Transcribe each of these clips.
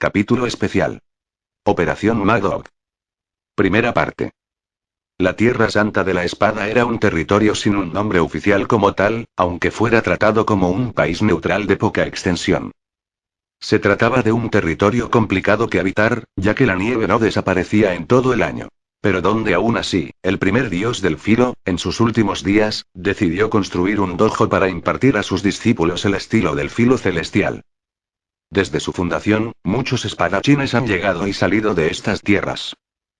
Capítulo especial. Operación Mad Dog. Primera parte. La Tierra Santa de la Espada era un territorio sin un nombre oficial como tal, aunque fuera tratado como un país neutral de poca extensión. Se trataba de un territorio complicado que habitar, ya que la nieve no desaparecía en todo el año. Pero donde aún así, el primer dios del filo, en sus últimos días, decidió construir un dojo para impartir a sus discípulos el estilo del filo celestial. Desde su fundación, muchos espadachines han llegado y salido de estas tierras.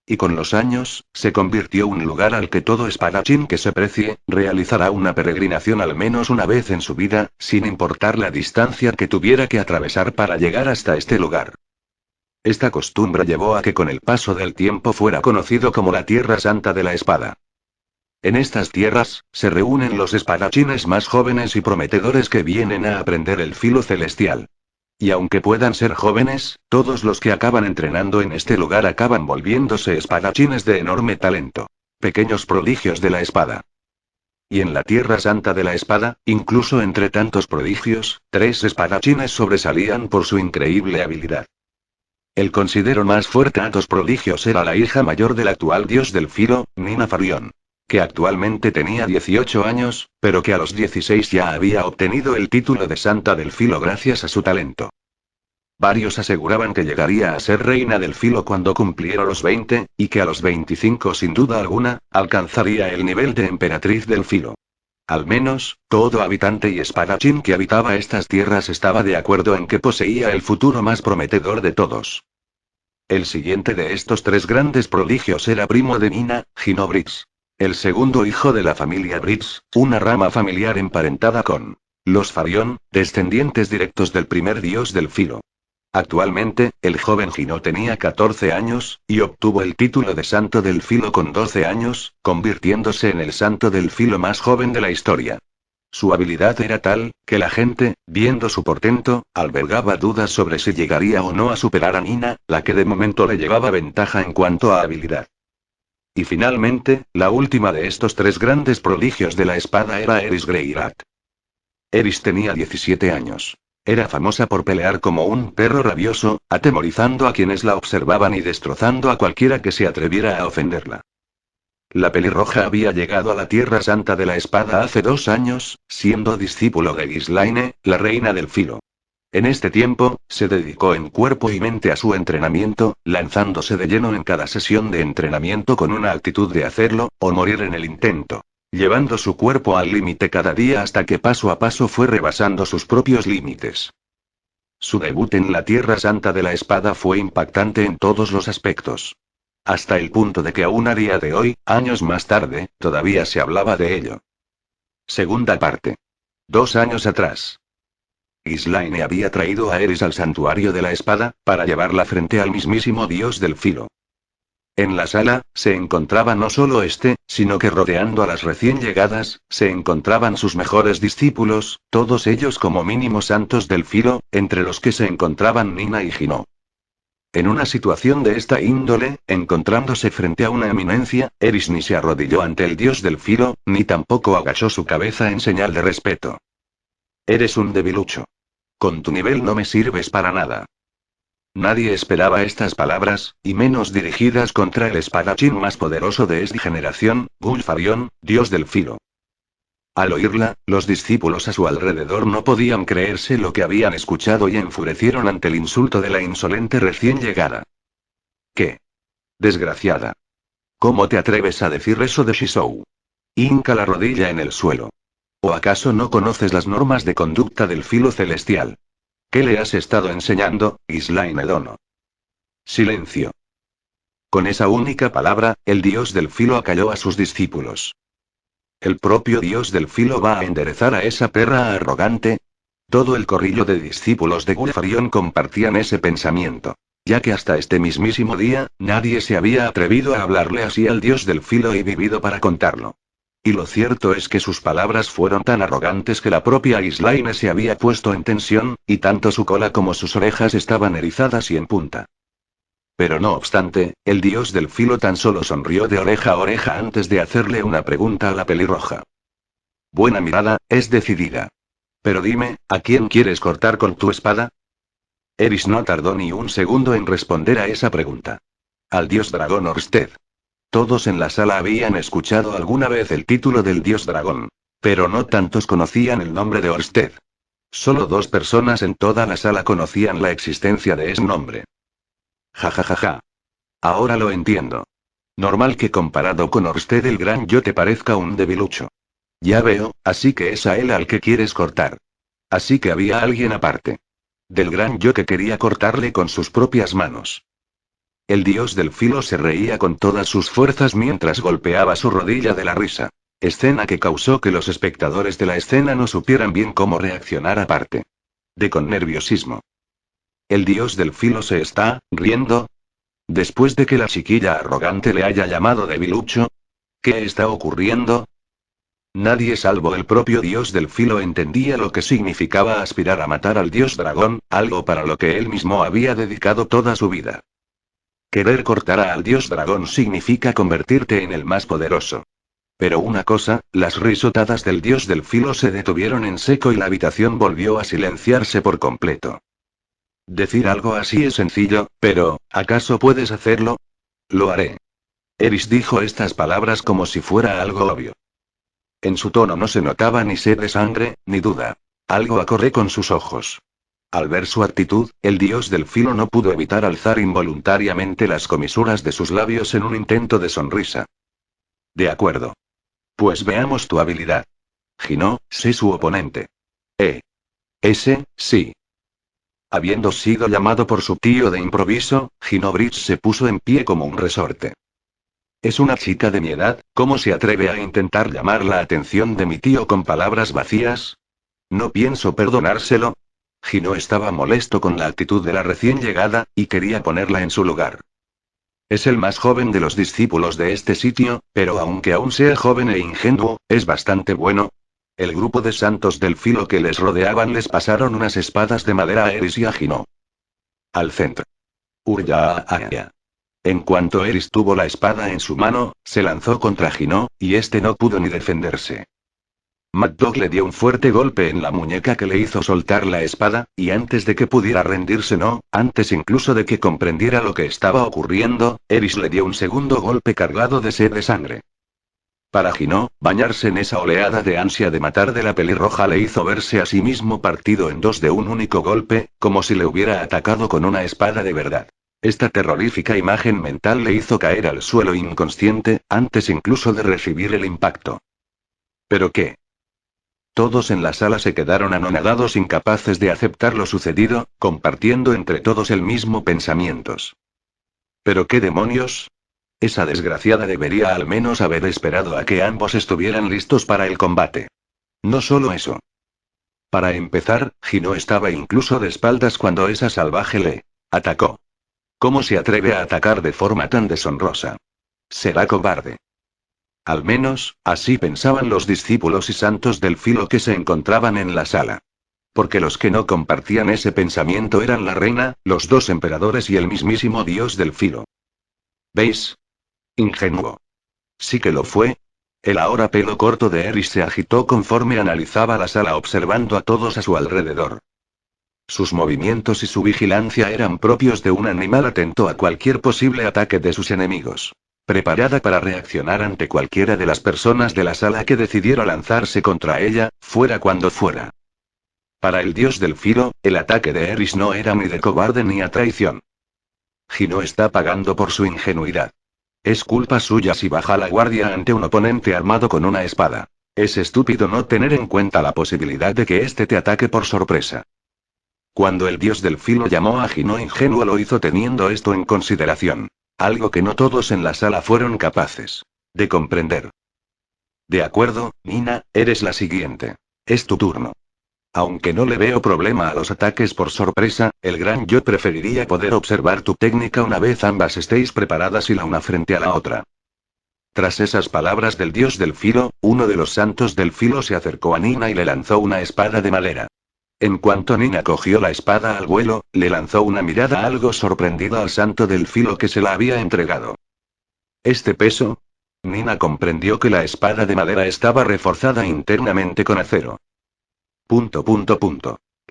Y con los años, se convirtió en un lugar al que todo espadachín que se precie, realizará una peregrinación al menos una vez en su vida, sin importar la distancia que tuviera que atravesar para llegar hasta este lugar. Esta costumbre llevó a que con el paso del tiempo fuera conocido como la Tierra Santa de la Espada. En estas tierras, se reúnen los espadachines más jóvenes y prometedores que vienen a aprender el filo celestial. Y aunque puedan ser jóvenes, todos los que acaban entrenando en este lugar acaban volviéndose espadachines de enorme talento. Pequeños prodigios de la espada. Y en la Tierra Santa de la Espada, incluso entre tantos prodigios, 3 espadachines sobresalían por su increíble habilidad. El considero más fuerte a estos prodigios era la hija mayor del actual dios del filo, Nina Farión, que actualmente tenía 18 años, pero que a los 16 ya había obtenido el título de Santa del Filo gracias a su talento. Varios aseguraban que llegaría a ser reina del filo cuando cumpliera los 20, y que a los 25 sin duda alguna, alcanzaría el nivel de emperatriz del filo. Al menos, todo habitante y espadachín que habitaba estas tierras estaba de acuerdo en que poseía el futuro más prometedor de todos. El siguiente de estos 3 grandes prodigios era primo de Nina, Gino Briggs. El segundo hijo de la familia Briggs, una rama familiar emparentada con los Farión, descendientes directos del primer dios del filo. Actualmente, el joven Gino tenía 14 años, y obtuvo el título de Santo del Filo con 12 años, convirtiéndose en el santo del filo más joven de la historia. Su habilidad era tal, que la gente, viendo su portento, albergaba dudas sobre si llegaría o no a superar a Nina, la que de momento le llevaba ventaja en cuanto a habilidad. Y finalmente, la última de estos 3 grandes prodigios de la espada era Eris Greyrat. Eris tenía 17 años. Era famosa por pelear como un perro rabioso, atemorizando a quienes la observaban y destrozando a cualquiera que se atreviera a ofenderla. La pelirroja había llegado a la Tierra Santa de la Espada hace 2 años, siendo discípulo de Ghislaine, la reina del filo. En este tiempo, se dedicó en cuerpo y mente a su entrenamiento, lanzándose de lleno en cada sesión de entrenamiento con una actitud de hacerlo, o morir en el intento. Llevando su cuerpo al límite cada día hasta que paso a paso fue rebasando sus propios límites. Su debut en la Tierra Santa de la Espada fue impactante en todos los aspectos. Hasta el punto de que aún a día de hoy, años más tarde, todavía se hablaba de ello. Segunda parte. 2 años atrás. Ghislaine había traído a Eris al santuario de la espada, para llevarla frente al mismísimo dios del filo. En la sala, se encontraba no solo este, sino que rodeando a las recién llegadas, se encontraban sus mejores discípulos, todos ellos como mínimo santos del filo, entre los que se encontraban Nina y Gino. En una situación de esta índole, encontrándose frente a una eminencia, Eris ni se arrodilló ante el dios del filo, ni tampoco agachó su cabeza en señal de respeto. Eres un debilucho. Con tu nivel no me sirves para nada. Nadie esperaba estas palabras, y menos dirigidas contra el espadachín más poderoso de esta generación, Gulfarión, dios del filo. Al oírla, los discípulos a su alrededor no podían creerse lo que habían escuchado y enfurecieron ante el insulto de la insolente recién llegada. ¿Qué? Desgraciada. ¿Cómo te atreves a decir eso de Shizou? Hinca la rodilla en el suelo. ¿O acaso no conoces las normas de conducta del filo celestial? ¿Qué le has estado enseñando, Ghislaine Dono? Silencio. Con esa única palabra, el dios del filo acalló a sus discípulos. ¿El propio dios del filo va a enderezar a esa perra arrogante? Todo el corrillo de discípulos de Gulfarión compartían ese pensamiento, ya que hasta este mismísimo día, nadie se había atrevido a hablarle así al dios del filo y vivido para contarlo. Y lo cierto es que sus palabras fueron tan arrogantes que la propia Ghislaine se había puesto en tensión, y tanto su cola como sus orejas estaban erizadas y en punta. Pero no obstante, el dios del filo tan solo sonrió de oreja a oreja antes de hacerle una pregunta a la pelirroja. Buena mirada, es decidida. Pero dime, ¿a quién quieres cortar con tu espada? Eris no tardó ni un segundo en responder a esa pregunta. Al dios dragón Orsted. Todos en la sala habían escuchado alguna vez el título del dios dragón. Pero no tantos conocían el nombre de Orsted. Solo 2 personas en toda la sala conocían la existencia de ese nombre. Ja ja ja ja. Ahora lo entiendo. Normal que comparado con Orsted el gran yo te parezca un debilucho. Ya veo, así que es a él al que quieres cortar. Así que había alguien aparte. Del gran yo que quería cortarle con sus propias manos. El dios del filo se reía con todas sus fuerzas mientras golpeaba su rodilla de la risa. Escena que causó que los espectadores de la escena no supieran bien cómo reaccionar aparte de con nerviosismo. El dios del filo se está riendo. Después de que la chiquilla arrogante le haya llamado debilucho. ¿Qué está ocurriendo? Nadie salvo el propio dios del filo entendía lo que significaba aspirar a matar al dios dragón, algo para lo que él mismo había dedicado toda su vida. Querer cortar al dios dragón significa convertirte en el más poderoso. Pero una cosa, las risotadas del dios del filo se detuvieron en seco y la habitación volvió a silenciarse por completo. Decir algo así es sencillo, pero, ¿acaso puedes hacerlo? Lo haré. Eris dijo estas palabras como si fuera algo obvio. En su tono no se notaba ni sed de sangre, ni duda. Algo acorré con sus ojos. Al ver su actitud, el dios del filo no pudo evitar alzar involuntariamente las comisuras de sus labios en un intento de sonrisa. De acuerdo. Pues veamos tu habilidad. Gino, sé su oponente. Ese, sí. Habiendo sido llamado por su tío de improviso, Gino Bridge se puso en pie como un resorte. Es una chica de mi edad, ¿cómo se atreve a intentar llamar la atención de mi tío con palabras vacías? No pienso perdonárselo. Gino estaba molesto con la actitud de la recién llegada, y quería ponerla en su lugar. Es el más joven de los discípulos de este sitio, pero aunque aún sea joven e ingenuo, es bastante bueno. El grupo de santos del filo que les rodeaban les pasaron unas espadas de madera a Eris y a Gino. Al centro. Urya. En cuanto Eris tuvo la espada en su mano, se lanzó contra Gino, y este no pudo ni defenderse. Mad Dog le dio un fuerte golpe en la muñeca que le hizo soltar la espada, y antes de que pudiera rendirse antes incluso de que comprendiera lo que estaba ocurriendo, Eris le dio un segundo golpe cargado de sed de sangre. Para Gino, bañarse en esa oleada de ansia de matar de la pelirroja le hizo verse a sí mismo partido en 2 de un único golpe, como si le hubiera atacado con una espada de verdad. Esta terrorífica imagen mental le hizo caer al suelo inconsciente, antes incluso de recibir el impacto. ¿Pero qué? Todos en la sala se quedaron anonadados, incapaces de aceptar lo sucedido, compartiendo entre todos el mismo pensamientos. ¿Pero qué demonios? Esa desgraciada debería al menos haber esperado a que ambos estuvieran listos para el combate. No solo eso. Para empezar, Gino estaba incluso de espaldas cuando esa salvaje le atacó. ¿Cómo se atreve a atacar de forma tan deshonrosa? Será cobarde. Al menos, así pensaban los discípulos y santos del filo que se encontraban en la sala. Porque los que no compartían ese pensamiento eran la reina, los 2 emperadores y el mismísimo dios del filo. ¿Veis? Ingenuo. Sí que lo fue. El ahora pelo corto de Eris se agitó conforme analizaba la sala observando a todos a su alrededor. Sus movimientos y su vigilancia eran propios de un animal atento a cualquier posible ataque de sus enemigos. Preparada para reaccionar ante cualquiera de las personas de la sala que decidiera lanzarse contra ella, fuera cuando fuera. Para el dios del filo, el ataque de Eris no era ni de cobarde ni a traición. Gino está pagando por su ingenuidad. Es culpa suya si baja la guardia ante un oponente armado con una espada. Es estúpido no tener en cuenta la posibilidad de que éste te ataque por sorpresa. Cuando el dios del filo llamó a Gino ingenuo lo hizo teniendo esto en consideración. Algo que no todos en la sala fueron capaces de comprender. De acuerdo, Nina, eres la siguiente. Es tu turno. Aunque no le veo problema a los ataques por sorpresa, el gran yo preferiría poder observar tu técnica una vez ambas estéis preparadas y la una frente a la otra. Tras esas palabras del dios del filo, uno de los santos del filo se acercó a Nina y le lanzó una espada de madera. En cuanto Nina cogió la espada al vuelo, le lanzó una mirada algo sorprendida al santo del filo que se la había entregado. ¿Este peso? Nina comprendió que la espada de madera estaba reforzada internamente con acero.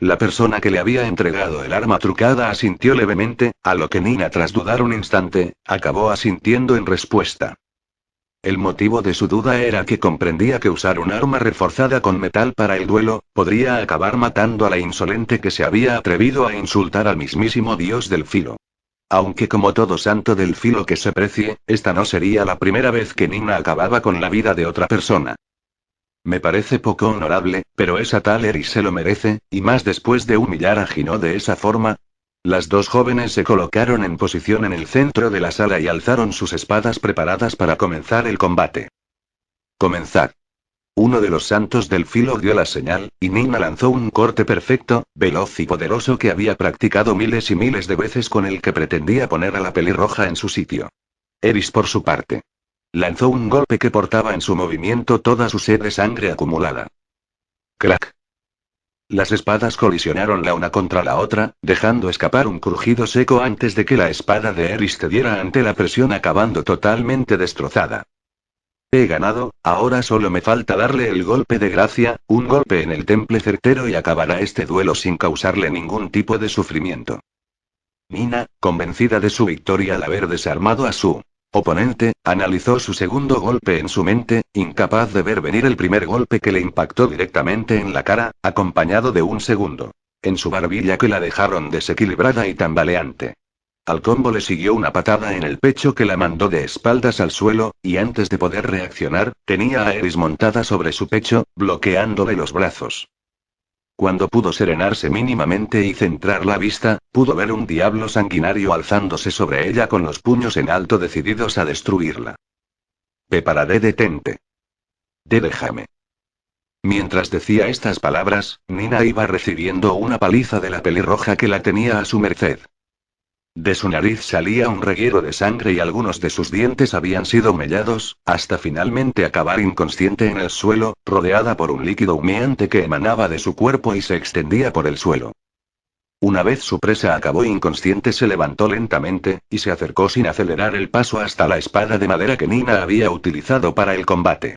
La persona que le había entregado el arma trucada asintió levemente, a lo que Nina, tras dudar un instante, acabó asintiendo en respuesta. El motivo de su duda era que comprendía que usar un arma reforzada con metal para el duelo, podría acabar matando a la insolente que se había atrevido a insultar al mismísimo dios del filo. Aunque como todo santo del filo que se precie, esta no sería la primera vez que Nina acababa con la vida de otra persona. Me parece poco honorable, pero esa tal Eris se lo merece, y más después de humillar a Gino de esa forma. Las dos jóvenes se colocaron en posición en el centro de la sala y alzaron sus espadas preparadas para comenzar el combate. Comenzad. Uno de los santos del filo dio la señal, y Nina lanzó un corte perfecto, veloz y poderoso que había practicado miles y miles de veces, con el que pretendía poner a la pelirroja en su sitio. Eris, por su parte, lanzó un golpe que portaba en su movimiento toda su sed de sangre acumulada. ¡Crack! Las espadas colisionaron la una contra la otra, dejando escapar un crujido seco antes de que la espada de Eris cediera ante la presión, acabando totalmente destrozada. He ganado, ahora solo me falta darle el golpe de gracia, un golpe en el temple certero, y acabará este duelo sin causarle ningún tipo de sufrimiento. Nina, convencida de su victoria al haber desarmado a su oponente, analizó su segundo golpe en su mente, incapaz de ver venir el primer golpe que le impactó directamente en la cara, acompañado de un segundo en su barbilla que la dejaron desequilibrada y tambaleante. Al combo le siguió una patada en el pecho que la mandó de espaldas al suelo, y antes de poder reaccionar, tenía a Eris montada sobre su pecho, bloqueándole los brazos. Cuando pudo serenarse mínimamente y centrar la vista, pudo ver un diablo sanguinario alzándose sobre ella con los puños en alto, decididos a destruirla. Prepararé, detente. Déjame. Mientras decía estas palabras, Nina iba recibiendo una paliza de la pelirroja que la tenía a su merced. De su nariz salía un reguero de sangre y algunos de sus dientes habían sido mellados, hasta finalmente acabar inconsciente en el suelo, rodeada por un líquido humeante que emanaba de su cuerpo y se extendía por el suelo. Una vez su presa acabó inconsciente, se levantó lentamente, y se acercó sin acelerar el paso hasta la espada de madera que Nina había utilizado para el combate.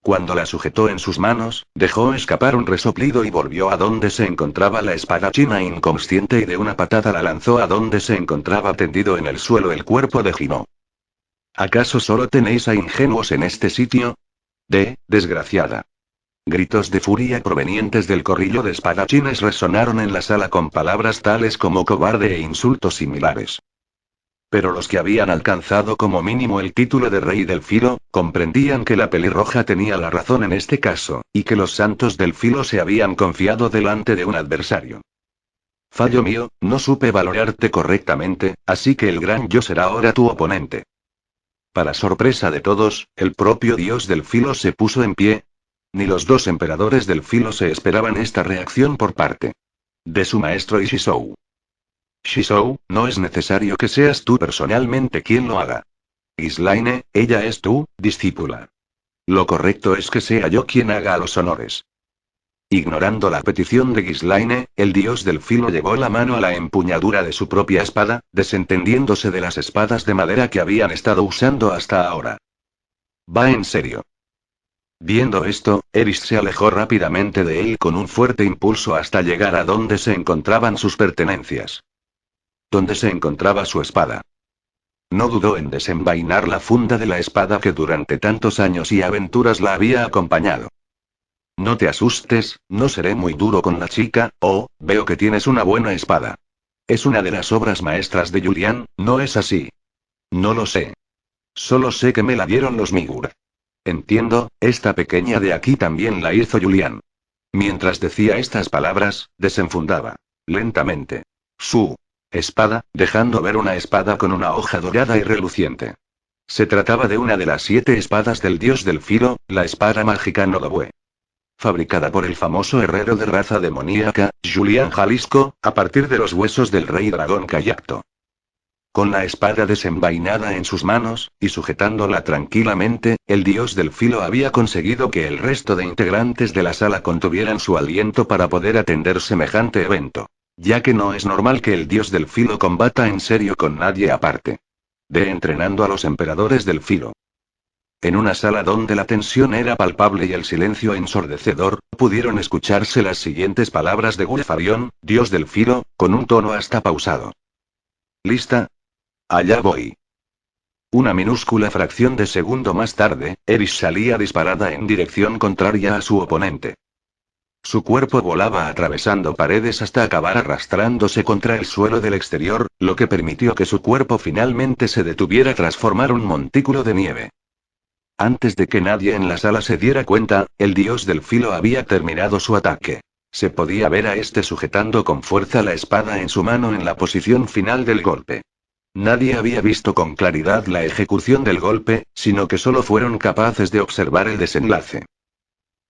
Cuando la sujetó en sus manos, dejó escapar un resoplido y volvió a donde se encontraba la espadachina inconsciente, y de una patada la lanzó a donde se encontraba tendido en el suelo el cuerpo de Gino. ¿Acaso solo tenéis a ingenuos en este sitio? Desgraciada. Gritos de furia provenientes del corrillo de espadachines resonaron en la sala con palabras tales como cobarde e insultos similares. Pero los que habían alcanzado como mínimo el título de rey del filo, comprendían que la pelirroja tenía la razón en este caso, y que los santos del filo se habían confiado delante de un adversario. Fallo mío, no supe valorarte correctamente, así que el gran yo será ahora tu oponente. Para sorpresa de todos, el propio dios del filo se puso en pie. Ni los dos emperadores del filo se esperaban esta reacción por parte de su maestro Ishizou. Shizou, no es necesario que seas tú personalmente quien lo haga. Ghislaine, ella es tu discípula. Lo correcto es que sea yo quien haga los honores. Ignorando la petición de Ghislaine, el dios del filo llevó la mano a la empuñadura de su propia espada, desentendiéndose de las espadas de madera que habían estado usando hasta ahora. Va en serio. Viendo esto, Eris se alejó rápidamente de él con un fuerte impulso hasta llegar a donde se encontraban sus pertenencias. Donde se encontraba su espada. No dudó en desenvainar la funda de la espada que durante tantos años y aventuras la había acompañado. No te asustes, no seré muy duro con la chica. Veo que tienes una buena espada. Es una de las obras maestras de Julian, ¿no es así? No lo sé. Solo sé que me la dieron los Migur. Entiendo, esta pequeña de aquí también la hizo Julian. Mientras decía estas palabras, desenfundaba lentamente su espada, dejando ver una espada con una hoja dorada y reluciente. Se trataba de una de las 7 espadas del dios del filo, la espada mágica Nodobue. Fabricada por el famoso herrero de raza demoníaca, Julian Jalisco, a partir de los huesos del rey dragón Kayacto. Con la espada desenvainada en sus manos, y sujetándola tranquilamente, el dios del filo había conseguido que el resto de integrantes de la sala contuvieran su aliento para poder atender semejante evento. Ya que no es normal que el dios del filo combata en serio con nadie aparte de entrenando a los emperadores del filo. En una sala donde la tensión era palpable y el silencio ensordecedor, pudieron escucharse las siguientes palabras de Gulfarion, dios del filo, con un tono hasta pausado. ¿Lista? Allá voy. Una minúscula fracción de segundo más tarde, Eris salía disparada en dirección contraria a su oponente. Su cuerpo volaba atravesando paredes hasta acabar arrastrándose contra el suelo del exterior, lo que permitió que su cuerpo finalmente se detuviera tras formar un montículo de nieve. Antes de que nadie en la sala se diera cuenta, el dios del filo había terminado su ataque. Se podía ver a este sujetando con fuerza la espada en su mano en la posición final del golpe. Nadie había visto con claridad la ejecución del golpe, sino que solo fueron capaces de observar el desenlace.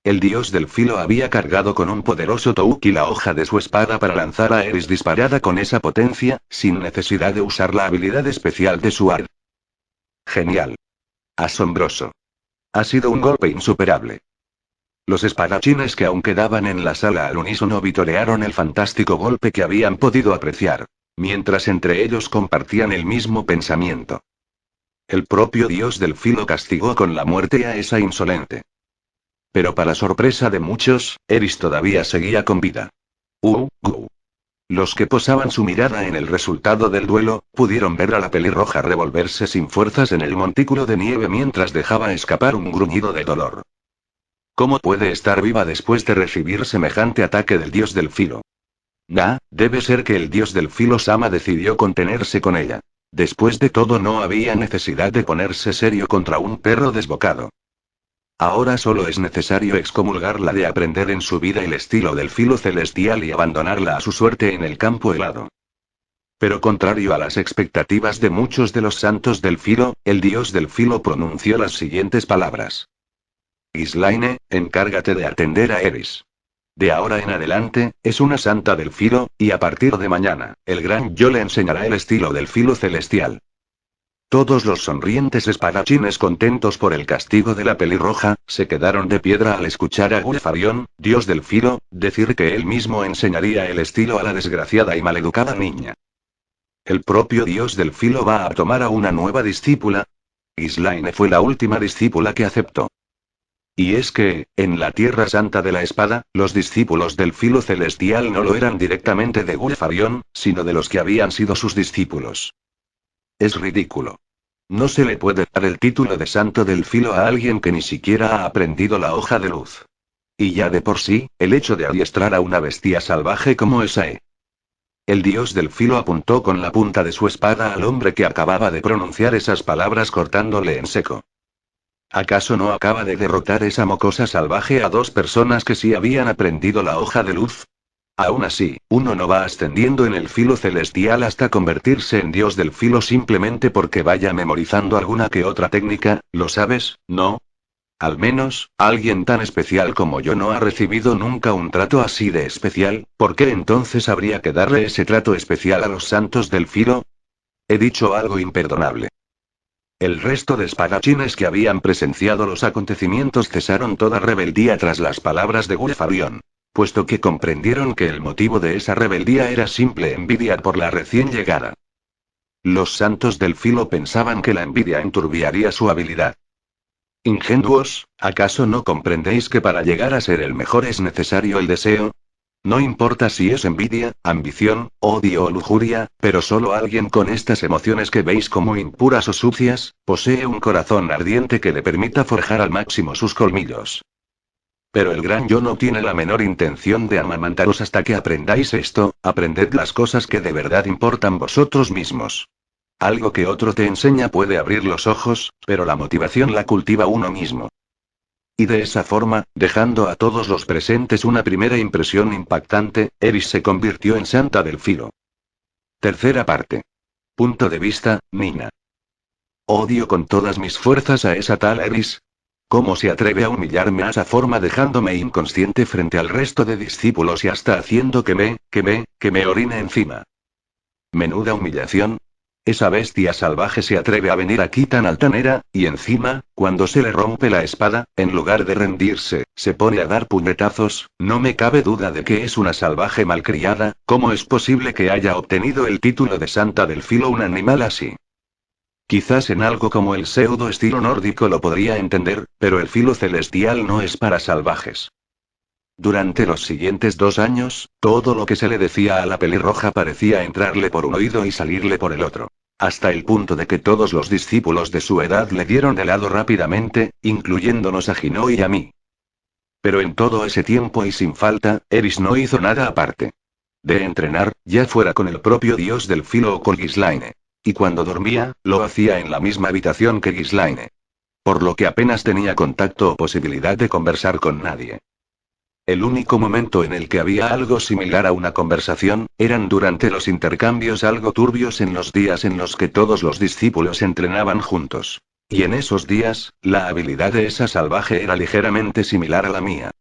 El dios del filo había cargado con un poderoso Touki la hoja de su espada para lanzar a Eris disparada con esa potencia, sin necesidad de usar la habilidad especial de su arte. Genial. Asombroso. Ha sido un golpe insuperable. Los espadachines que aún quedaban en la sala al unísono vitorearon el fantástico golpe que habían podido apreciar, mientras entre ellos compartían el mismo pensamiento. El propio dios del filo castigó con la muerte a esa insolente. Pero para sorpresa de muchos, Eris todavía seguía con vida. Los que posaban su mirada en el resultado del duelo, pudieron ver a la pelirroja revolverse sin fuerzas en el montículo de nieve mientras dejaba escapar un gruñido de dolor. ¿Cómo puede estar viva después de recibir semejante ataque del dios del filo? Debe ser que el dios del filo Sama decidió contenerse con ella. Después de todo no había necesidad de ponerse serio contra un perro desbocado. Ahora solo es necesario excomulgarla de aprender en su vida el estilo del filo celestial y abandonarla a su suerte en el campo helado. Pero contrario a las expectativas de muchos de los santos del filo, el dios del filo pronunció las siguientes palabras. Ghislaine, encárgate de atender a Eris. De ahora en adelante, es una santa del filo, y a partir de mañana, el gran yo le enseñará el estilo del filo celestial. Todos los sonrientes espadachines contentos por el castigo de la pelirroja, se quedaron de piedra al escuchar a Gulfarion, dios del filo, decir que él mismo enseñaría el estilo a la desgraciada y maleducada niña. ¿El propio dios del filo va a tomar a una nueva discípula? Ghislaine fue la última discípula que aceptó. Y es que, en la Tierra Santa de la Espada, los discípulos del filo celestial no lo eran directamente de Gulfarion, sino de los que habían sido sus discípulos. Es ridículo. No se le puede dar el título de santo del filo a alguien que ni siquiera ha aprendido la hoja de luz. Y ya de por sí, el hecho de adiestrar a una bestia salvaje como esa. El dios del filo apuntó con la punta de su espada al hombre que acababa de pronunciar esas palabras cortándole en seco. ¿Acaso no acaba de derrotar esa mocosa salvaje a dos personas que sí habían aprendido la hoja de luz? Aún así, uno no va ascendiendo en el filo celestial hasta convertirse en dios del filo simplemente porque vaya memorizando alguna que otra técnica, ¿lo sabes, no? Al menos, alguien tan especial como yo no ha recibido nunca un trato así de especial, ¿por qué entonces habría que darle ese trato especial a los santos del filo? He dicho algo imperdonable. El resto de espadachines que habían presenciado los acontecimientos cesaron toda rebeldía tras las palabras de Gulfarion, puesto que comprendieron que el motivo de esa rebeldía era simple envidia por la recién llegada. Los santos del filo pensaban que la envidia enturbiaría su habilidad. Ingenuos, ¿acaso no comprendéis que para llegar a ser el mejor es necesario el deseo? No importa si es envidia, ambición, odio o lujuria, pero solo alguien con estas emociones que veis como impuras o sucias, posee un corazón ardiente que le permita forjar al máximo sus colmillos. Pero el gran yo no tiene la menor intención de amamantaros hasta que aprendáis esto, aprended las cosas que de verdad importan vosotros mismos. Algo que otro te enseña puede abrir los ojos, pero la motivación la cultiva uno mismo. Y de esa forma, dejando a todos los presentes una primera impresión impactante, Eris se convirtió en santa del filo. Tercera parte. Punto de vista, Nina. Odio con todas mis fuerzas a esa tal Eris. ¿Cómo se atreve a humillarme a esa forma dejándome inconsciente frente al resto de discípulos y hasta haciendo que me orine encima? Menuda humillación. Esa bestia salvaje se atreve a venir aquí tan altanera, y encima, cuando se le rompe la espada, en lugar de rendirse, se pone a dar puñetazos. No me cabe duda de que es una salvaje malcriada. ¿Cómo es posible que haya obtenido el título de santa del filo un animal así? Quizás en algo como el pseudo estilo nórdico lo podría entender, pero el filo celestial no es para salvajes. Durante los siguientes 2 años, todo lo que se le decía a la pelirroja parecía entrarle por un oído y salirle por el otro. Hasta el punto de que todos los discípulos de su edad le dieron de lado rápidamente, incluyéndonos a Gino y a mí. Pero en todo ese tiempo y sin falta, Eris no hizo nada aparte de entrenar, ya fuera con el propio dios del filo o con Ghislaine. Y cuando dormía, lo hacía en la misma habitación que Ghislaine. Por lo que apenas tenía contacto o posibilidad de conversar con nadie. El único momento en el que había algo similar a una conversación, eran durante los intercambios algo turbios en los días en los que todos los discípulos entrenaban juntos. Y en esos días, la habilidad de esa salvaje era ligeramente similar a la mía.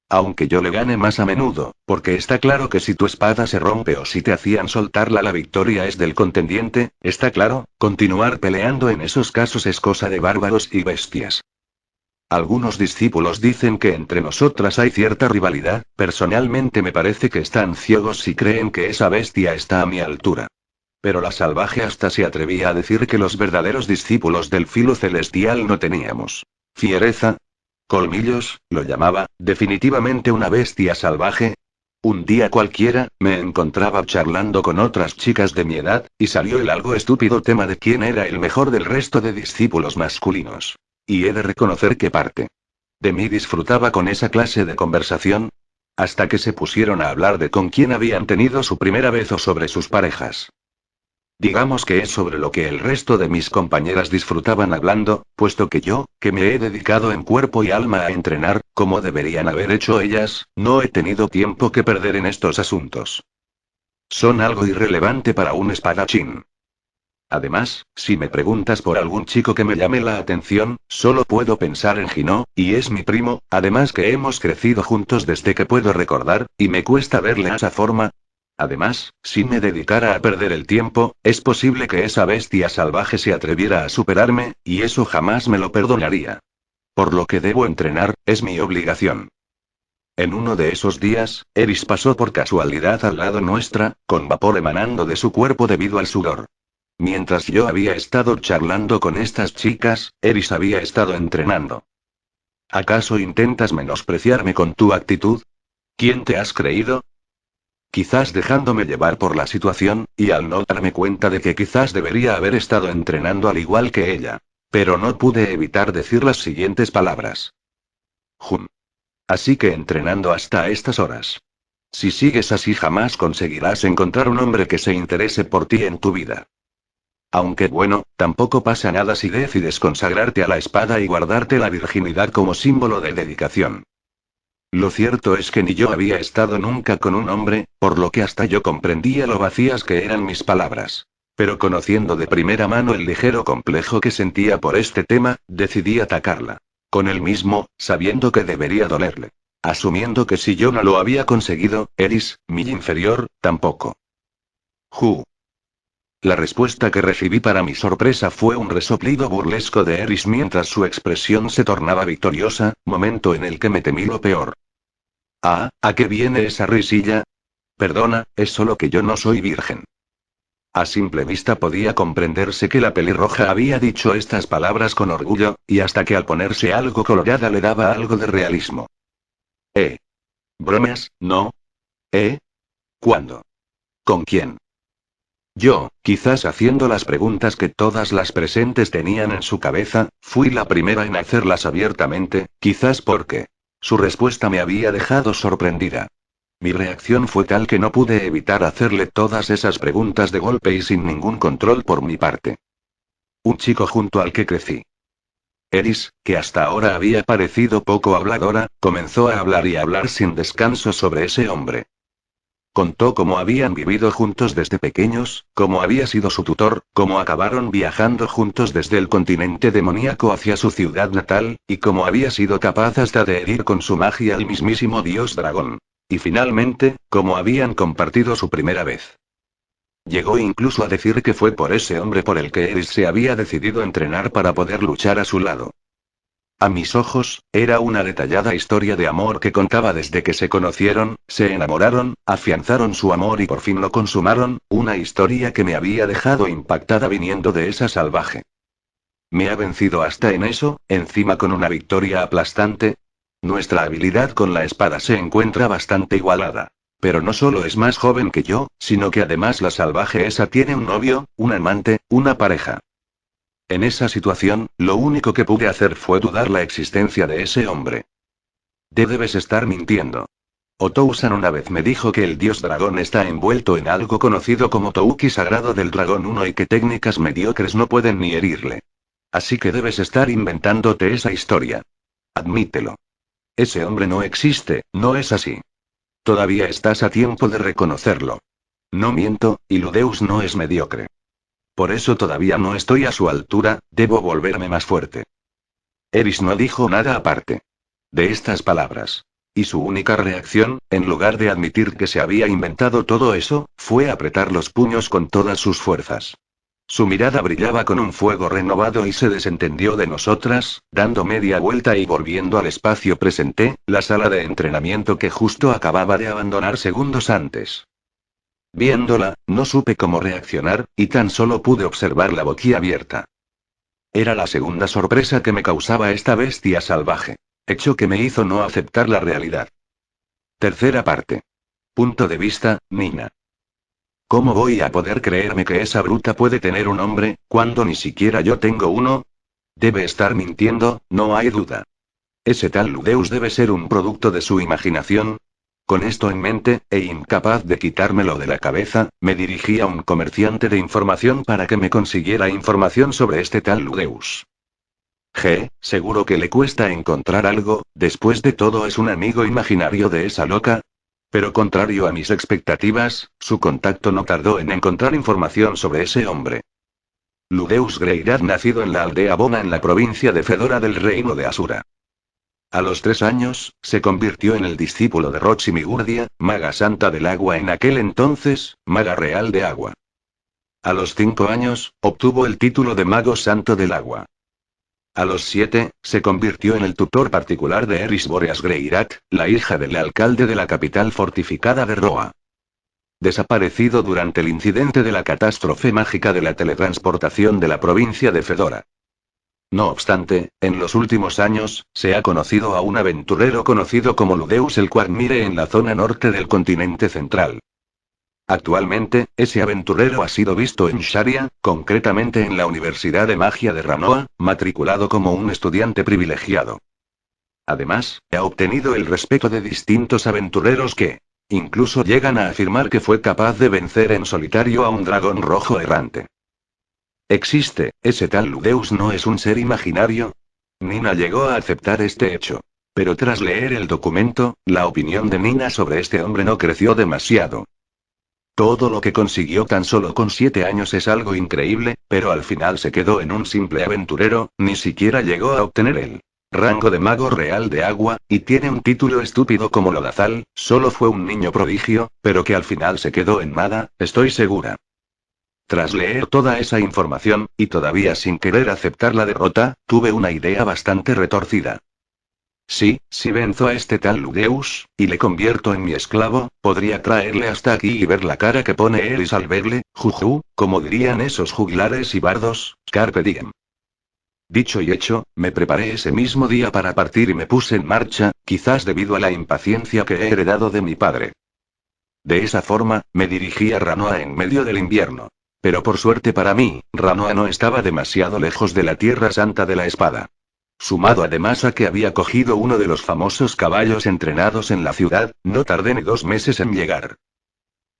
Aunque yo le gane más a menudo, porque está claro que si tu espada se rompe o si te hacían soltarla la victoria es del contendiente, está claro, continuar peleando en esos casos es cosa de bárbaros y bestias. Algunos discípulos dicen que entre nosotras hay cierta rivalidad, personalmente me parece que están ciegos si creen que esa bestia está a mi altura. Pero la salvaje hasta se atrevía a decir que los verdaderos discípulos del filo celestial no teníamos fiereza. Colmillos, lo llamaba, definitivamente una bestia salvaje. Un día cualquiera, me encontraba charlando con otras chicas de mi edad, y salió el algo estúpido tema de quién era el mejor del resto de discípulos masculinos. Y he de reconocer que parte de mí disfrutaba con esa clase de conversación. Hasta que se pusieron a hablar de con quién habían tenido su primera vez o sobre sus parejas. Digamos que es sobre lo que el resto de mis compañeras disfrutaban hablando, puesto que yo, que me he dedicado en cuerpo y alma a entrenar, como deberían haber hecho ellas, no he tenido tiempo que perder en estos asuntos. Son algo irrelevante para un espadachín. Además, si me preguntas por algún chico que me llame la atención, solo puedo pensar en Gino, y es mi primo, además que hemos crecido juntos desde que puedo recordar, y me cuesta verle a esa forma. Además, si me dedicara a perder el tiempo, es posible que esa bestia salvaje se atreviera a superarme, y eso jamás me lo perdonaría. Por lo que debo entrenar, es mi obligación. En uno de esos días, Eris pasó por casualidad al lado nuestra, con vapor emanando de su cuerpo debido al sudor. Mientras yo había estado charlando con estas chicas, Eris había estado entrenando. ¿Acaso intentas menospreciarme con tu actitud? ¿Quién te has creído? Quizás dejándome llevar por la situación, y al no darme cuenta de que quizás debería haber estado entrenando al igual que ella. Pero no pude evitar decir las siguientes palabras. Jun. Así que entrenando hasta estas horas. Si sigues así jamás conseguirás encontrar un hombre que se interese por ti en tu vida. Aunque bueno, tampoco pasa nada si decides consagrarte a la espada y guardarte la virginidad como símbolo de dedicación. Lo cierto es que ni yo había estado nunca con un hombre, por lo que hasta yo comprendía lo vacías que eran mis palabras. Pero conociendo de primera mano el ligero complejo que sentía por este tema, decidí atacarla. Con él mismo, sabiendo que debería dolerle. Asumiendo que si yo no lo había conseguido, Eris, mi inferior, tampoco. La respuesta que recibí para mi sorpresa fue un resoplido burlesco de Eris mientras su expresión se tornaba victoriosa, momento en el que me temí lo peor. Ah, ¿a qué viene esa risilla? Perdona, es solo que yo no soy virgen. A simple vista podía comprenderse que la pelirroja había dicho estas palabras con orgullo, y hasta que al ponerse algo colorada le daba algo de realismo. ¿Bromas, no? ¿Cuándo? ¿Con quién? Yo, quizás haciendo las preguntas que todas las presentes tenían en su cabeza, fui la primera en hacerlas abiertamente, quizás porque su respuesta me había dejado sorprendida. Mi reacción fue tal que no pude evitar hacerle todas esas preguntas de golpe y sin ningún control por mi parte. Un chico junto al que crecí. Eris, que hasta ahora había parecido poco habladora, comenzó a hablar y a hablar sin descanso sobre ese hombre. Contó cómo habían vivido juntos desde pequeños, cómo había sido su tutor, cómo acabaron viajando juntos desde el continente demoníaco hacia su ciudad natal, y cómo había sido capaz hasta de herir con su magia al mismísimo dios dragón. Y finalmente, cómo habían compartido su primera vez. Llegó incluso a decir que fue por ese hombre por el que Eris se había decidido entrenar para poder luchar a su lado. A mis ojos, era una detallada historia de amor que contaba desde que se conocieron, se enamoraron, afianzaron su amor y por fin lo consumaron, una historia que me había dejado impactada viniendo de esa salvaje. Me ha vencido hasta en eso, encima con una victoria aplastante. Nuestra habilidad con la espada se encuentra bastante igualada. Pero no solo es más joven que yo, sino que además la salvaje esa tiene un novio, un amante, una pareja. En esa situación, lo único que pude hacer fue dudar la existencia de ese hombre. Debes estar mintiendo. Otousan una vez me dijo que el dios dragón está envuelto en algo conocido como Touki sagrado del dragón 1 y que técnicas mediocres no pueden ni herirle. Así que debes estar inventándote esa historia. Admítelo. Ese hombre no existe, no es así. Todavía estás a tiempo de reconocerlo. No miento, y Ludeus no es mediocre. Por eso todavía no estoy a su altura, debo volverme más fuerte. Eris no dijo nada aparte de estas palabras. Y su única reacción, en lugar de admitir que se había inventado todo eso, fue apretar los puños con todas sus fuerzas. Su mirada brillaba con un fuego renovado y se desentendió de nosotras, dando media vuelta y volviendo al espacio presente, la sala de entrenamiento que justo acababa de abandonar segundos antes. Viéndola, no supe cómo reaccionar, y tan solo pude observarla boquiabierta. Era la segunda sorpresa que me causaba esta bestia salvaje. Hecho que me hizo no aceptar la realidad. Tercera parte. Punto de vista, Nina. ¿Cómo voy a poder creerme que esa bruta puede tener un hombre, cuando ni siquiera yo tengo uno? Debe estar mintiendo, no hay duda. Ese tal Ludeus debe ser un producto de su imaginación. Con esto en mente, e incapaz de quitármelo de la cabeza, me dirigí a un comerciante de información para que me consiguiera información sobre este tal Ludeus. Seguro que le cuesta encontrar algo, después de todo es un amigo imaginario de esa loca. Pero contrario a mis expectativas, su contacto no tardó en encontrar información sobre ese hombre. Ludeus Greirat nacido en la aldea Bona en la provincia de Fedora del reino de Asura. A los 3 años, se convirtió en el discípulo de Roximigurdia, maga santa del agua en aquel entonces, maga real de agua. A los 5 años, obtuvo el título de mago santo del agua. A los 7, se convirtió en el tutor particular de Eris Boreas Greirat, la hija del alcalde de la capital fortificada de Roa. Desaparecido durante el incidente de la catástrofe mágica de la teletransportación de la provincia de Fedora. No obstante, en los últimos años, se ha conocido a un aventurero conocido como Ludeus el Quagmire en la zona norte del continente central. Actualmente, ese aventurero ha sido visto en Sharia, concretamente en la Universidad de Magia de Ranoa, matriculado como un estudiante privilegiado. Además, ha obtenido el respeto de distintos aventureros que, incluso llegan a afirmar que fue capaz de vencer en solitario a un dragón rojo errante. ¿Existe, ese tal Ludeus no es un ser imaginario? Nina llegó a aceptar este hecho. Pero tras leer el documento, la opinión de Nina sobre este hombre no creció demasiado. Todo lo que consiguió tan solo con 7 años es algo increíble, pero al final se quedó en un simple aventurero, ni siquiera llegó a obtener el rango de mago real de agua, y tiene un título estúpido como lodazal, solo fue un niño prodigio, pero que al final se quedó en nada, estoy segura. Tras leer toda esa información, y todavía sin querer aceptar la derrota, tuve una idea bastante retorcida. Sí, si venzo a este tal Ludeus, y le convierto en mi esclavo, podría traerle hasta aquí y ver la cara que pone Eris al verle, juju, como dirían esos juglares y bardos, carpe diem. Dicho y hecho, me preparé ese mismo día para partir y me puse en marcha, quizás debido a la impaciencia que he heredado de mi padre. De esa forma, me dirigí a Ranoa en medio del invierno. Pero por suerte para mí, Ranoa no estaba demasiado lejos de la Tierra Santa de la Espada. Sumado además a que había cogido uno de los famosos caballos entrenados en la ciudad, no tardé ni 2 meses en llegar.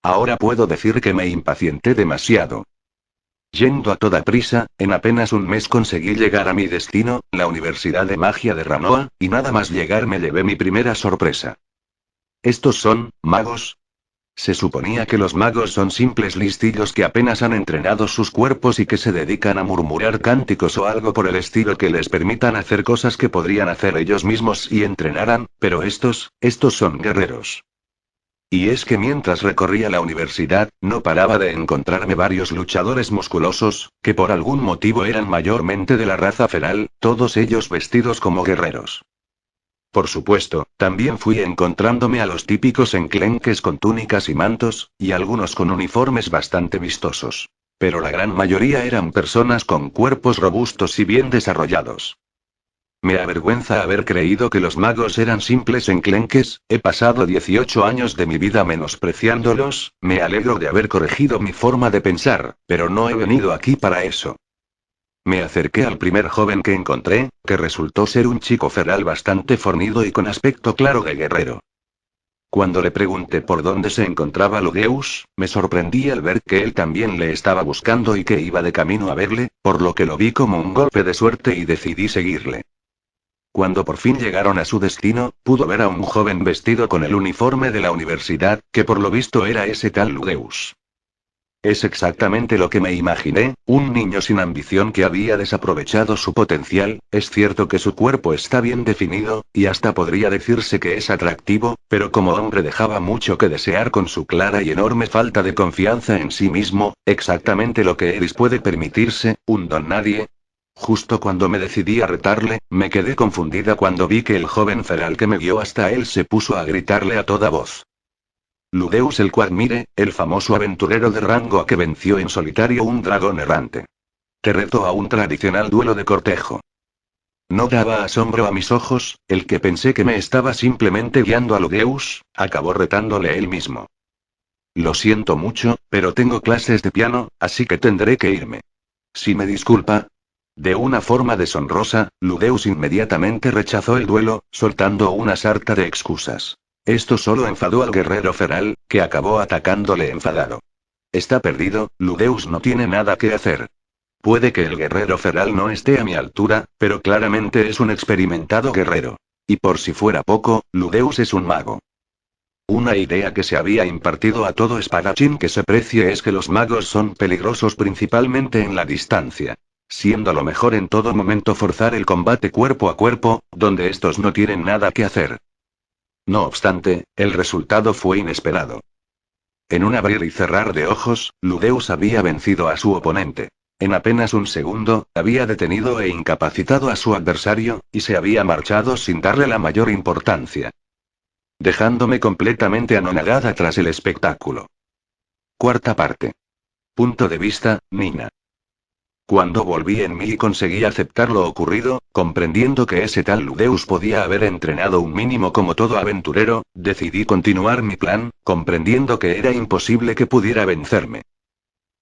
Ahora puedo decir que me impacienté demasiado. Yendo a toda prisa, en apenas un mes conseguí llegar a mi destino, la Universidad de Magia de Ranoa, y nada más llegar me llevé mi primera sorpresa. ¿Estos son magos? Se suponía que los magos son simples listillos que apenas han entrenado sus cuerpos y que se dedican a murmurar cánticos o algo por el estilo que les permitan hacer cosas que podrían hacer ellos mismos si entrenaran, pero estos son guerreros. Y es que mientras recorría la universidad, no paraba de encontrarme varios luchadores musculosos, que por algún motivo eran mayormente de la raza feral, todos ellos vestidos como guerreros. Por supuesto, también fui encontrándome a los típicos enclenques con túnicas y mantos, y algunos con uniformes bastante vistosos. Pero la gran mayoría eran personas con cuerpos robustos y bien desarrollados. Me avergüenza haber creído que los magos eran simples enclenques, he pasado 18 años de mi vida menospreciándolos, me alegro de haber corregido mi forma de pensar, pero no he venido aquí para eso. Me acerqué al primer joven que encontré, que resultó ser un chico feral bastante fornido y con aspecto claro de guerrero. Cuando le pregunté por dónde se encontraba Ludeus, me sorprendí al ver que él también le estaba buscando y que iba de camino a verle, por lo que lo vi como un golpe de suerte y decidí seguirle. Cuando por fin llegaron a su destino, pudo ver a un joven vestido con el uniforme de la universidad, que por lo visto era ese tal Ludeus. Es exactamente lo que me imaginé, un niño sin ambición que había desaprovechado su potencial. Es cierto que su cuerpo está bien definido, y hasta podría decirse que es atractivo, pero como hombre dejaba mucho que desear con su clara y enorme falta de confianza en sí mismo, exactamente lo que Eris puede permitirse, un don nadie. Justo cuando me decidí a retarle, me quedé confundida cuando vi que el joven feral que me guió hasta él se puso a gritarle a toda voz. Ludeus el Quagmire, el famoso aventurero de rango que venció en solitario un dragón errante. Te reto a un tradicional duelo de cortejo. No daba asombro a mis ojos, el que pensé que me estaba simplemente guiando a Ludeus, acabó retándole él mismo. Lo siento mucho, pero tengo clases de piano, así que tendré que irme. Si me disculpa. De una forma deshonrosa, Ludeus inmediatamente rechazó el duelo, soltando una sarta de excusas. Esto solo enfadó al guerrero feral, que acabó atacándole enfadado. Está perdido, Ludeus no tiene nada que hacer. Puede que el guerrero feral no esté a mi altura, pero claramente es un experimentado guerrero. Y por si fuera poco, Ludeus es un mago. Una idea que se había impartido a todo espadachín que se precie es que los magos son peligrosos principalmente en la distancia. Siendo lo mejor en todo momento forzar el combate cuerpo a cuerpo, donde estos no tienen nada que hacer. No obstante, el resultado fue inesperado. En un abrir y cerrar de ojos, Ludeus había vencido a su oponente. En apenas un segundo, había detenido e incapacitado a su adversario, y se había marchado sin darle la mayor importancia. Dejándome completamente anonadada tras el espectáculo. Cuarta parte. Punto de vista, Nina. Cuando volví en mí y conseguí aceptar lo ocurrido, comprendiendo que ese tal Ludeus podía haber entrenado un mínimo como todo aventurero, decidí continuar mi plan, comprendiendo que era imposible que pudiera vencerme.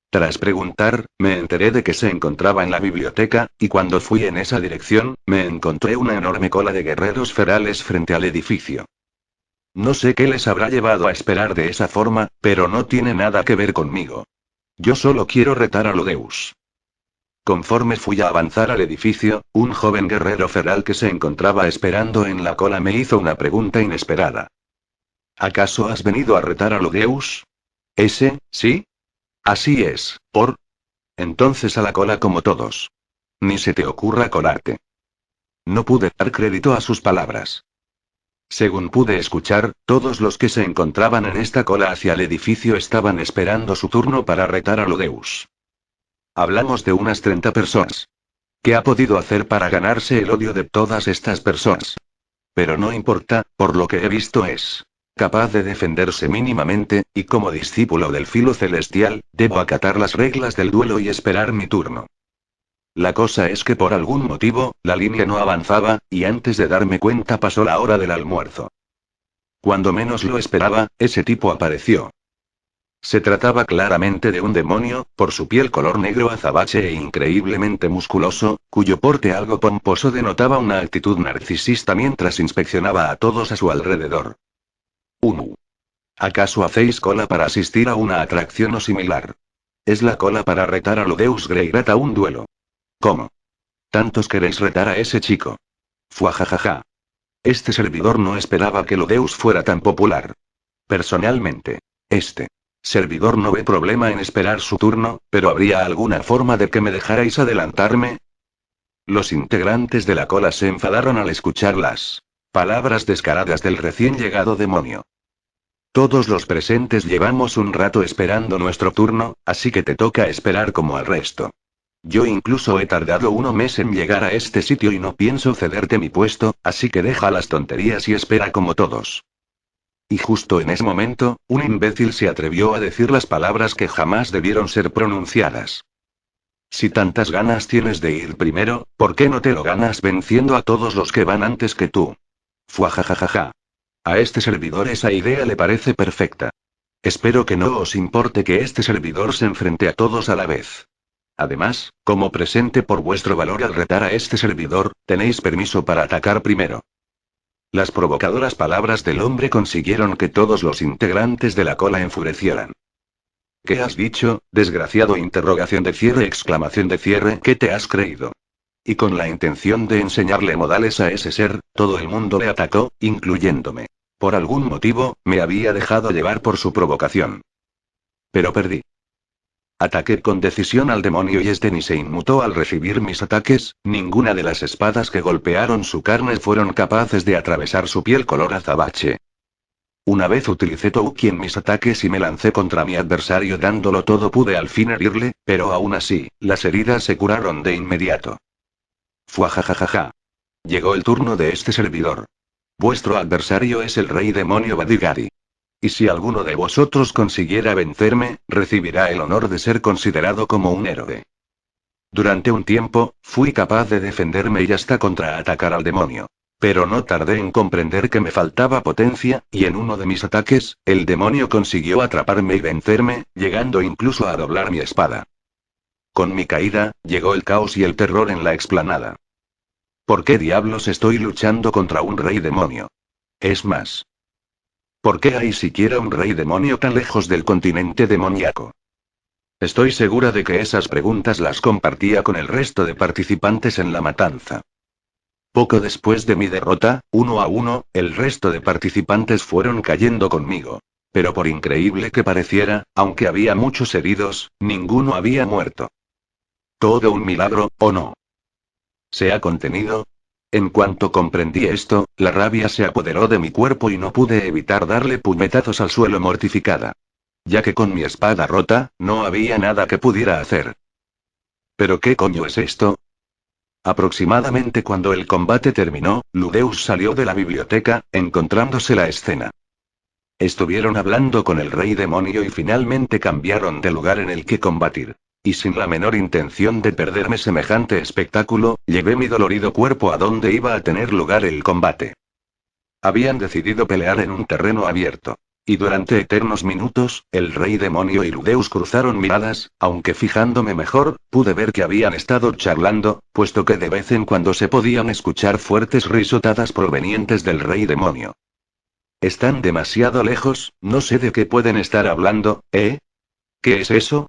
Tras preguntar, me enteré de que se encontraba en la biblioteca, y cuando fui en esa dirección, me encontré una enorme cola de guerreros ferales frente al edificio. No sé qué les habrá llevado a esperar de esa forma, pero no tiene nada que ver conmigo. Yo solo quiero retar a Ludeus. Conforme fui a avanzar al edificio, un joven guerrero feral que se encontraba esperando en la cola me hizo una pregunta inesperada. ¿Acaso has venido a retar a Ludeus? ¿Ese, sí? Así es, por. Entonces a la cola como todos. Ni se te ocurra colarte. No pude dar crédito a sus palabras. Según pude escuchar, todos los que se encontraban en esta cola hacia el edificio estaban esperando su turno para retar a Ludeus. Hablamos de unas 30 personas. ¿Qué ha podido hacer para ganarse el odio de todas estas personas? Pero no importa, por lo que he visto es capaz de defenderse mínimamente, y como discípulo del filo celestial, debo acatar las reglas del duelo y esperar mi turno. La cosa es que por algún motivo, la línea no avanzaba, y antes de darme cuenta pasó la hora del almuerzo. Cuando menos lo esperaba, ese tipo apareció. Se trataba claramente de un demonio, por su piel color negro azabache e increíblemente musculoso, cuyo porte algo pomposo denotaba una actitud narcisista mientras inspeccionaba a todos a su alrededor. ¿Acaso hacéis cola para asistir a una atracción o similar? Es la cola para retar a Ludeus Greyrat a un duelo. ¿Cómo? ¿Tantos queréis retar a ese chico? Fuajajaja. Este servidor no esperaba que Ludeus fuera tan popular. Personalmente, este servidor no ve problema en esperar su turno, pero ¿habría alguna forma de que me dejarais adelantarme? Los integrantes de la cola se enfadaron al escuchar las palabras descaradas del recién llegado demonio. Todos los presentes llevamos un rato esperando nuestro turno, así que te toca esperar como al resto. Yo incluso he tardado 1 mes en llegar a este sitio y no pienso cederte mi puesto, así que deja las tonterías y espera como todos. Y justo en ese momento, un imbécil se atrevió a decir las palabras que jamás debieron ser pronunciadas. Si tantas ganas tienes de ir primero, ¿por qué no te lo ganas venciendo a todos los que van antes que tú? Fuajajajaja. A este servidor esa idea le parece perfecta. Espero que no os importe que este servidor se enfrente a todos a la vez. Además, como presente por vuestro valor al retar a este servidor, tenéis permiso para atacar primero. Las provocadoras palabras del hombre consiguieron que todos los integrantes de la cola enfurecieran. ¿Qué has dicho, desgraciado? Exclamación de cierre. ¿Qué te has creído? Y con la intención de enseñarle modales a ese ser, todo el mundo le atacó, incluyéndome. Por algún motivo, me había dejado llevar por su provocación. Pero perdí. Ataqué con decisión al demonio y este ni se inmutó al recibir mis ataques, ninguna de las espadas que golpearon su carne fueron capaces de atravesar su piel color azabache. Una vez utilicé Touki en mis ataques y me lancé contra mi adversario dándolo todo, pude al fin herirle, pero aún así, las heridas se curaron de inmediato. Fuajajajaja. Llegó el turno de este servidor. Vuestro adversario es el rey demonio Badigari. Y si alguno de vosotros consiguiera vencerme, recibirá el honor de ser considerado como un héroe. Durante un tiempo, fui capaz de defenderme y hasta contraatacar al demonio. Pero no tardé en comprender que me faltaba potencia, y en uno de mis ataques, el demonio consiguió atraparme y vencerme, llegando incluso a doblar mi espada. Con mi caída, llegó el caos y el terror en la explanada. ¿Por qué diablos estoy luchando contra un rey demonio? Es más, ¿por qué hay siquiera un rey demonio tan lejos del continente demoníaco? Estoy segura de que esas preguntas las compartía con el resto de participantes en la matanza. Poco después de mi derrota, 1 a 1, el resto de participantes fueron cayendo conmigo. Pero por increíble que pareciera, aunque había muchos heridos, ninguno había muerto. Todo un milagro, ¿o no? ¿Se ha contenido? En cuanto comprendí esto, la rabia se apoderó de mi cuerpo y no pude evitar darle puñetazos al suelo mortificada. Ya que con mi espada rota, no había nada que pudiera hacer. ¿Pero qué coño es esto? Aproximadamente cuando el combate terminó, Ludeus salió de la biblioteca, encontrándose la escena. Estuvieron hablando con el rey demonio y finalmente cambiaron de lugar en el que combatir. Y sin la menor intención de perderme semejante espectáculo, llevé mi dolorido cuerpo a donde iba a tener lugar el combate. Habían decidido pelear en un terreno abierto. Y durante eternos minutos, el rey demonio y Ludeus cruzaron miradas, aunque fijándome mejor, pude ver que habían estado charlando, puesto que de vez en cuando se podían escuchar fuertes risotadas provenientes del rey demonio. Están demasiado lejos, no sé de qué pueden estar hablando, ¿eh? ¿Qué es eso?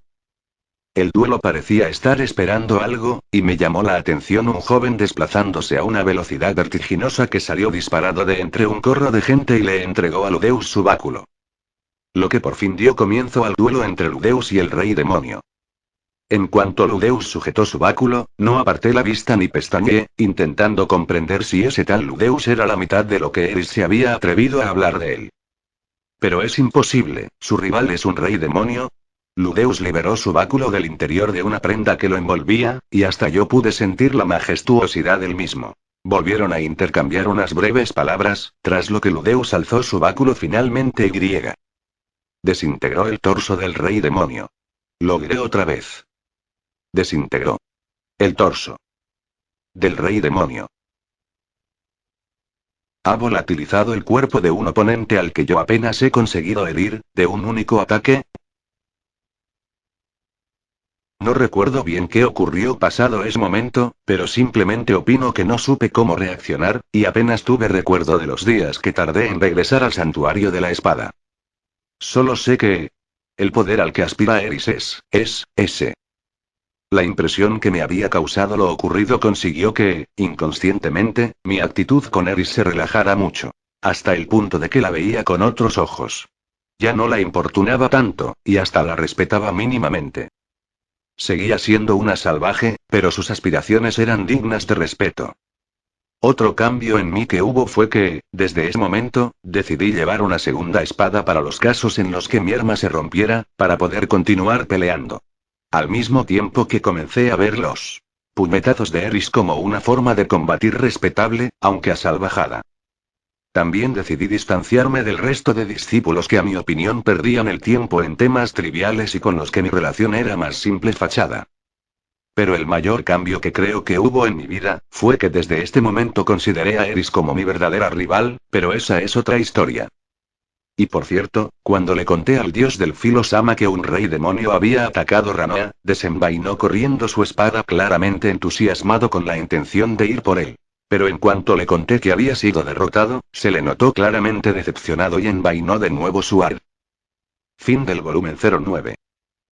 El duelo parecía estar esperando algo, y me llamó la atención un joven desplazándose a una velocidad vertiginosa que salió disparado de entre un corro de gente y le entregó a Ludeus su báculo. Lo que por fin dio comienzo al duelo entre Ludeus y el rey demonio. En cuanto Ludeus sujetó su báculo, no aparté la vista ni pestañeé, intentando comprender si ese tal Ludeus era la mitad de lo que Eris se había atrevido a hablar de él. Pero es imposible, su rival es un rey demonio. Ludeus liberó su báculo del interior de una prenda que lo envolvía, y hasta yo pude sentir la majestuosidad del mismo. Volvieron a intercambiar unas breves palabras, tras lo que Ludeus alzó su báculo finalmente y desintegró el torso del rey demonio. Lo diré otra vez. Desintegró el torso del rey demonio. Ha volatilizado el cuerpo de un oponente al que yo apenas he conseguido herir, de un único ataque. No recuerdo bien qué ocurrió pasado ese momento, pero simplemente opino que no supe cómo reaccionar, y apenas tuve recuerdo de los días que tardé en regresar al santuario de la espada. Solo sé que el poder al que aspira Eris es ese. La impresión que me había causado lo ocurrido consiguió que, inconscientemente, mi actitud con Eris se relajara mucho. Hasta el punto de que la veía con otros ojos. Ya no la importunaba tanto, y hasta la respetaba mínimamente. Seguía siendo una salvaje, pero sus aspiraciones eran dignas de respeto. Otro cambio en mí que hubo fue que, desde ese momento, decidí llevar una segunda espada para los casos en los que mi arma se rompiera, para poder continuar peleando. Al mismo tiempo que comencé a ver los puñetazos de Eris como una forma de combatir respetable, aunque a salvajada. También decidí distanciarme del resto de discípulos que a mi opinión perdían el tiempo en temas triviales y con los que mi relación era más simple fachada. Pero el mayor cambio que creo que hubo en mi vida, fue que desde este momento consideré a Eris como mi verdadera rival, pero esa es otra historia. Y por cierto, cuando le conté al dios del filo Sama que un rey demonio había atacado Ranoa, desenvainó corriendo su espada claramente entusiasmado con la intención de ir por él. Pero en cuanto le conté que había sido derrotado, se le notó claramente decepcionado y envainó de nuevo su ar. Fin del volumen 09.